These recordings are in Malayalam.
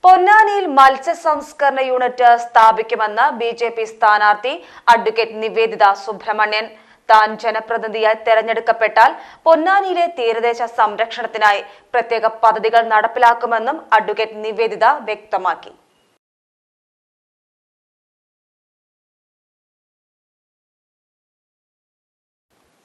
പൊന്നാനിയിൽ മത്സ്യ സംസ്കരണ യൂണിറ്റ് സ്ഥാപിക്കുമെന്ന് ബി.ജെ.പി. സ്ഥാനാർത്ഥി അഡ്വക്കേറ്റ് നിവേദിത സുബ്രഹ്മണ്യൻ. താൻ ജനപ്രതിനിധിയായി തെരഞ്ഞെടുക്കപ്പെട്ടാൽ പൊന്നാനിയിലെ തീരദേശ സംരക്ഷണത്തിനായി പ്രത്യേക പദ്ധതികൾ നടപ്പിലാക്കുമെന്നും അഡ്വക്കേറ്റ് നിവേദിത വ്യക്തമാക്കി.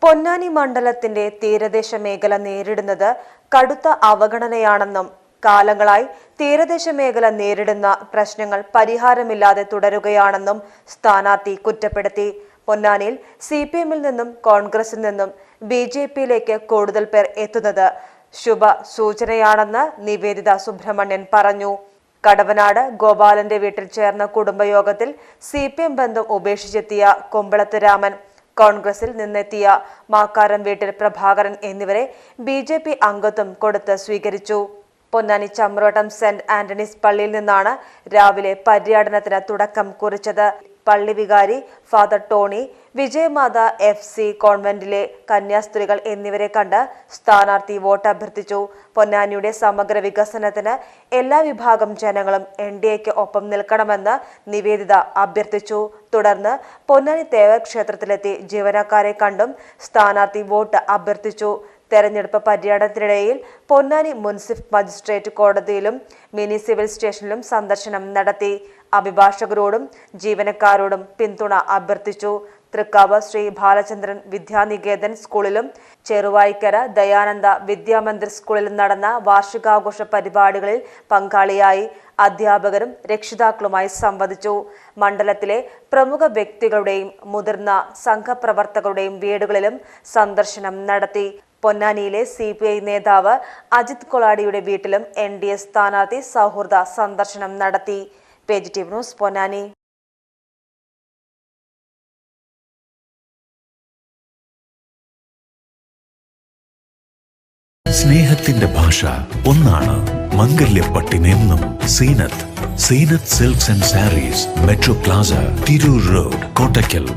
പൊന്നാനി മണ്ഡലത്തിന്റെ തീരദേശ മേഖല നേരിടുന്നത് കടുത്ത അവഗണനയാണെന്നും കാലങ്ങളായി തീരദേശ മേഖല നേരിടുന്ന പ്രശ്നങ്ങൾ പരിഹാരമില്ലാതെ തുടരുകയാണെന്നും സ്ഥാനാർത്ഥി കുറ്റപ്പെടുത്തി. പൊന്നാനിയിൽ CPM-ൽ നിന്നും കോൺഗ്രസിൽ നിന്നും BJP-യിലേക്ക് കൂടുതൽ പേർ എത്തുന്നത് ശുഭ സൂചനയാണെന്ന് നിവേദിത സുബ്രഹ്മണ്യൻ പറഞ്ഞു. കടവനാട് ഗോപാലന്റെ വീട്ടിൽ ചേർന്ന കുടുംബയോഗത്തിൽ CPM ബന്ധം ഉപേക്ഷിച്ചെത്തിയ കൊമ്പളത്ത് രാമൻ, കോൺഗ്രസിൽ നിന്നെത്തിയ മാക്കാരം വീട്ടിൽ പ്രഭാകരൻ എന്നിവരെ BJP അംഗത്വം കൊടുത്ത് സ്വീകരിച്ചു. പൊന്നാനി ചമ്രോട്ടം സെന്റ് ആന്റണീസ് പള്ളിയിൽ നിന്നാണ് രാവിലെ പര്യടനത്തിന് തുടക്കം കുറിച്ചത്. പള്ളി വികാരി ഫാദർ ടോണി, വിജയമാത FC കോൺവെന്റിലെ കന്യാസ്ത്രീകൾ എന്നിവരെ കണ്ട് സ്ഥാനാർത്ഥി വോട്ട് അഭ്യർത്ഥിച്ചു. പൊന്നാനിയുടെ സമഗ്ര വികസനത്തിന് എല്ലാ വിഭാഗം ജനങ്ങളും NDAക്ക് ഒപ്പം നിൽക്കണമെന്ന് നിവേദിത അഭ്യർത്ഥിച്ചു. തുടർന്ന് പൊന്നാനി തേവർ ക്ഷേത്രത്തിലെത്തി ജീവനക്കാരെ കണ്ടും സ്ഥാനാർത്ഥി വോട്ട് അഭ്യർത്ഥിച്ചു. തെരഞ്ഞെടുപ്പ് പര്യടനത്തിനിടയിൽ പൊന്നാനി മുൻസിഫ് മജിസ്ട്രേറ്റ് കോടതിയിലും മിനി സിവിൽ സ്റ്റേഷനിലും സന്ദർശനം നടത്തി. അഭിഭാഷകരോടും ജീവനക്കാരോടും പിന്തുണ അഭ്യർത്ഥിച്ചു. തൃക്കാവ് ശ്രീ ബാലചന്ദ്രൻ വിദ്യാനികേതൻ സ്കൂളിലും ചെറുവായിക്കര ദയാനന്ദ വിദ്യാമന്ദിർ സ്കൂളിലും നടന്ന വാർഷികാഘോഷ പരിപാടികളിൽ പങ്കാളിയായി. അധ്യാപകരും രക്ഷിതാക്കളുമായി സംവദിച്ചു. മണ്ഡലത്തിലെ പ്രമുഖ വ്യക്തികളുടെയും മുതിർന്ന സംഘപ്രവർത്തകരുടെയും വീടുകളിലും സന്ദർശനം നടത്തി. പൊന്നാനിയിലെ CPI നേതാവ് അജിത് കൊളാടിയുടെ വീട്ടിലും NDA സ്ഥാനാർത്ഥി സൗഹൃദ സന്ദർശനം നടത്തി. Page TV news Ponnani. സ്നേഹത്തിന്റെ ഭാഷ ഒന്നാണ്. മംഗല്യപ്പട്ടിനെന്നും Seenath Silks and Sarees, Metro Plaza, Tirur Road, Kottakkal.